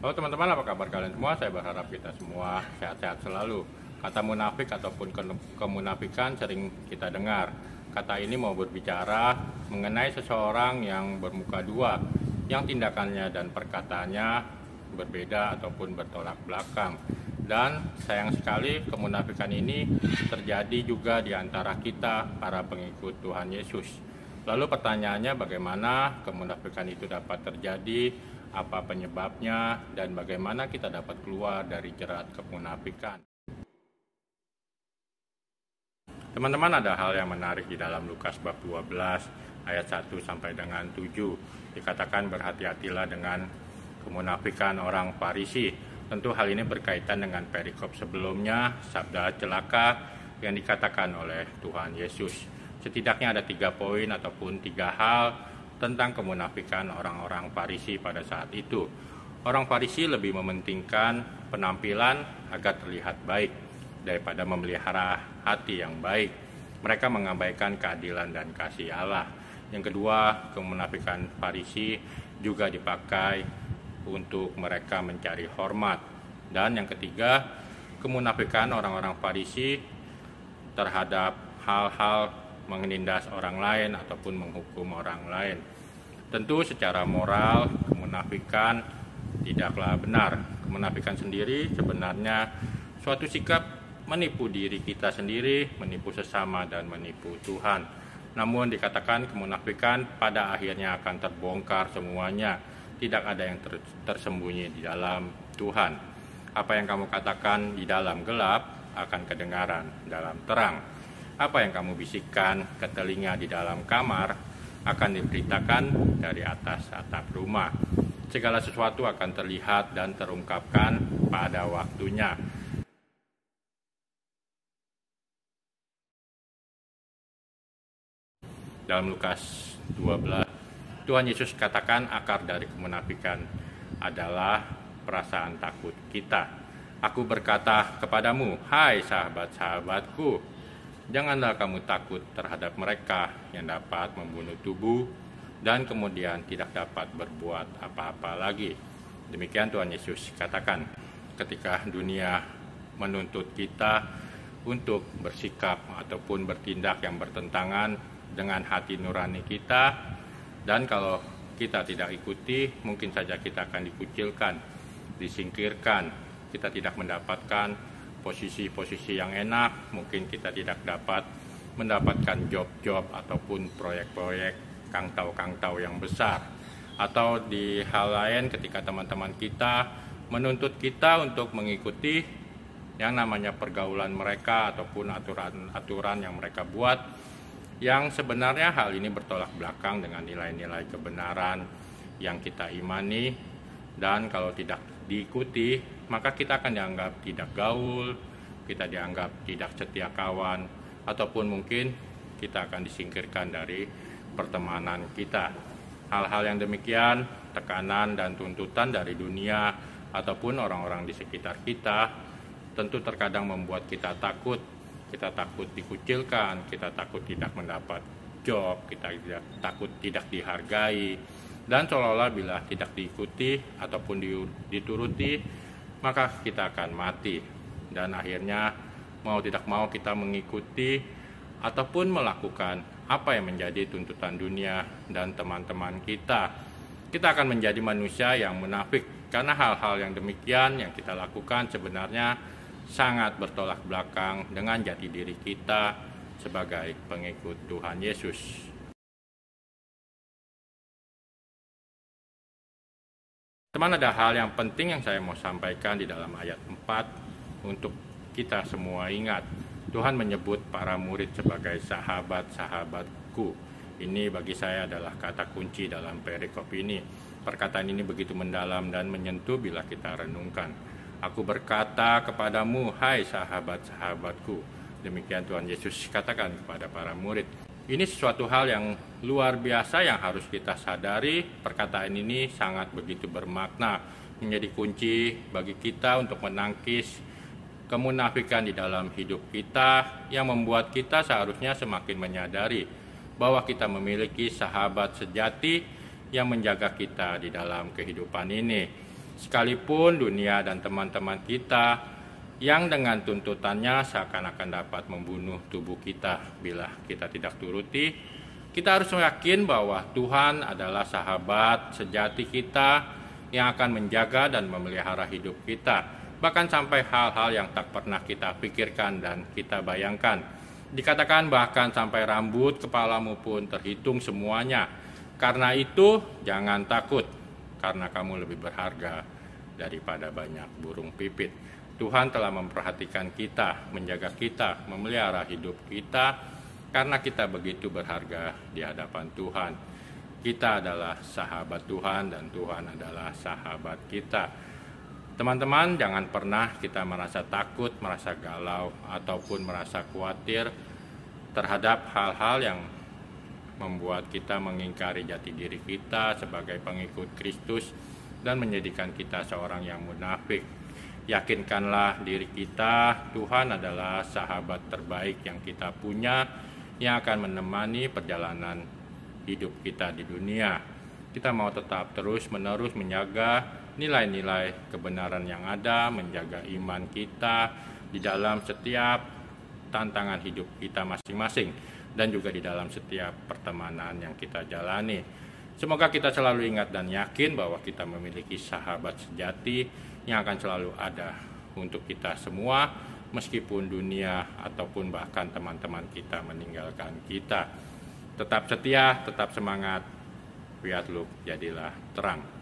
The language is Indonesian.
Halo teman-teman, apa kabar kalian semua? Saya berharap kita semua sehat-sehat selalu. Kata munafik ataupun kemunafikan sering kita dengar. Kata ini mau berbicara mengenai seseorang yang bermuka dua, yang tindakannya dan perkataannya berbeda ataupun bertolak belakang. Dan sayang sekali kemunafikan ini terjadi juga di antara kita, para pengikut Tuhan Yesus. Lalu pertanyaannya, bagaimana kemunafikan itu dapat terjadi? Apa penyebabnya, dan bagaimana kita dapat keluar dari jerat kemunafikan. Teman-teman, ada hal yang menarik di dalam Lukas bab 12 ayat 1 sampai dengan 7. Dikatakan berhati-hatilah dengan kemunafikan orang Farisi. Tentu hal ini berkaitan dengan perikop sebelumnya, sabda celaka yang dikatakan oleh Tuhan Yesus. Setidaknya ada 3 poin ataupun 3 hal tentang kemunafikan orang-orang Farisi pada saat itu. Orang Farisi lebih mementingkan penampilan agar terlihat baik daripada memelihara hati yang baik. Mereka mengabaikan keadilan dan kasih Allah. Yang kedua, kemunafikan Farisi juga dipakai untuk mereka mencari hormat. Dan yang ketiga, kemunafikan orang-orang Farisi terhadap hal-hal menindas orang lain ataupun menghukum orang lain. Tentu secara moral kemunafikan tidaklah benar. Kemunafikan sendiri sebenarnya suatu sikap menipu diri kita sendiri, menipu sesama, dan menipu Tuhan. Namun dikatakan kemunafikan pada akhirnya akan terbongkar semuanya. Tidak ada yang tersembunyi di dalam Tuhan. Apa yang kamu katakan di dalam gelap akan kedengaran dalam terang. Apa yang kamu bisikkan ke telinga di dalam kamar akan diberitakan dari atas atap rumah. Segala sesuatu akan terlihat dan terungkapkan pada waktunya. Dalam Lukas 12, Tuhan Yesus katakan akar dari kemunafikan adalah perasaan takut kita. Aku berkata kepadamu, hai sahabat-sahabatku, janganlah kamu takut terhadap mereka yang dapat membunuh tubuh dan kemudian tidak dapat berbuat apa-apa lagi. Demikian Tuhan Yesus katakan ketika dunia menuntut kita untuk bersikap ataupun bertindak yang bertentangan dengan hati nurani kita, dan kalau kita tidak ikuti, mungkin saja kita akan dikucilkan, disingkirkan, kita tidak mendapatkan posisi-posisi yang enak, mungkin kita tidak dapat mendapatkan job-job ataupun proyek-proyek kangtau-kangtau yang besar. Atau di hal lain ketika teman-teman kita menuntut kita untuk mengikuti yang namanya pergaulan mereka ataupun aturan-aturan yang mereka buat, yang sebenarnya hal ini bertolak belakang dengan nilai-nilai kebenaran yang kita imani, dan kalau tidak diikuti maka kita akan dianggap tidak gaul, kita dianggap tidak setia kawan, ataupun mungkin kita akan disingkirkan dari pertemanan kita. Hal-hal yang demikian, tekanan dan tuntutan dari dunia ataupun orang-orang di sekitar kita, tentu terkadang membuat kita takut. Kita takut dikucilkan, kita takut tidak mendapat job, kita takut tidak dihargai, dan seolah-olah bila tidak diikuti ataupun dituruti, maka kita akan mati. Dan akhirnya mau tidak mau kita mengikuti ataupun melakukan apa yang menjadi tuntutan dunia dan teman-teman kita. Kita akan menjadi manusia yang munafik, karena hal-hal yang demikian yang kita lakukan sebenarnya sangat bertolak belakang dengan jati diri kita sebagai pengikut Tuhan Yesus. Teman, ada hal yang penting yang saya mau sampaikan di dalam ayat 4 untuk kita semua ingat. Tuhan menyebut para murid sebagai sahabat-sahabatku. Ini bagi saya adalah kata kunci dalam perikop ini. Perkataan ini begitu mendalam dan menyentuh bila kita renungkan. Aku berkata kepadamu, hai sahabat-sahabatku. Demikian Tuhan Yesus katakan kepada para murid. Ini sesuatu hal yang luar biasa yang harus kita sadari. Perkataan ini sangat begitu bermakna, menjadi kunci bagi kita untuk menangkis kemunafikan di dalam hidup kita, yang membuat kita seharusnya semakin menyadari bahwa kita memiliki sahabat sejati yang menjaga kita di dalam kehidupan ini. Sekalipun dunia dan teman-teman kita yang dengan tuntutannya seakan-akan dapat membunuh tubuh kita bila kita tidak turuti, kita harus yakin bahwa Tuhan adalah sahabat sejati kita yang akan menjaga dan memelihara hidup kita, bahkan sampai hal-hal yang tak pernah kita pikirkan dan kita bayangkan. Dikatakan bahkan sampai rambut kepalamu pun terhitung semuanya. Karena itu jangan takut, karena kamu lebih berharga daripada banyak burung pipit. Tuhan telah memperhatikan kita, menjaga kita, memelihara hidup kita, karena kita begitu berharga di hadapan Tuhan. Kita adalah sahabat Tuhan dan Tuhan adalah sahabat kita. Teman-teman, jangan pernah kita merasa takut, merasa galau, ataupun merasa khawatir terhadap hal-hal yang membuat kita mengingkari jati diri kita sebagai pengikut Kristus dan menjadikan kita seorang yang munafik. Yakinkanlah diri kita, Tuhan adalah sahabat terbaik yang kita punya, yang akan menemani perjalanan hidup kita di dunia. Kita mau tetap terus-menerus menjaga nilai-nilai kebenaran yang ada, menjaga iman kita di dalam setiap tantangan hidup kita masing-masing, dan juga di dalam setiap pertemanan yang kita jalani. Semoga kita selalu ingat dan yakin bahwa kita memiliki sahabat sejati yang akan selalu ada untuk kita semua, meskipun dunia ataupun bahkan teman-teman kita meninggalkan kita. Tetap setia, tetap semangat. Biarlah jadilah terang.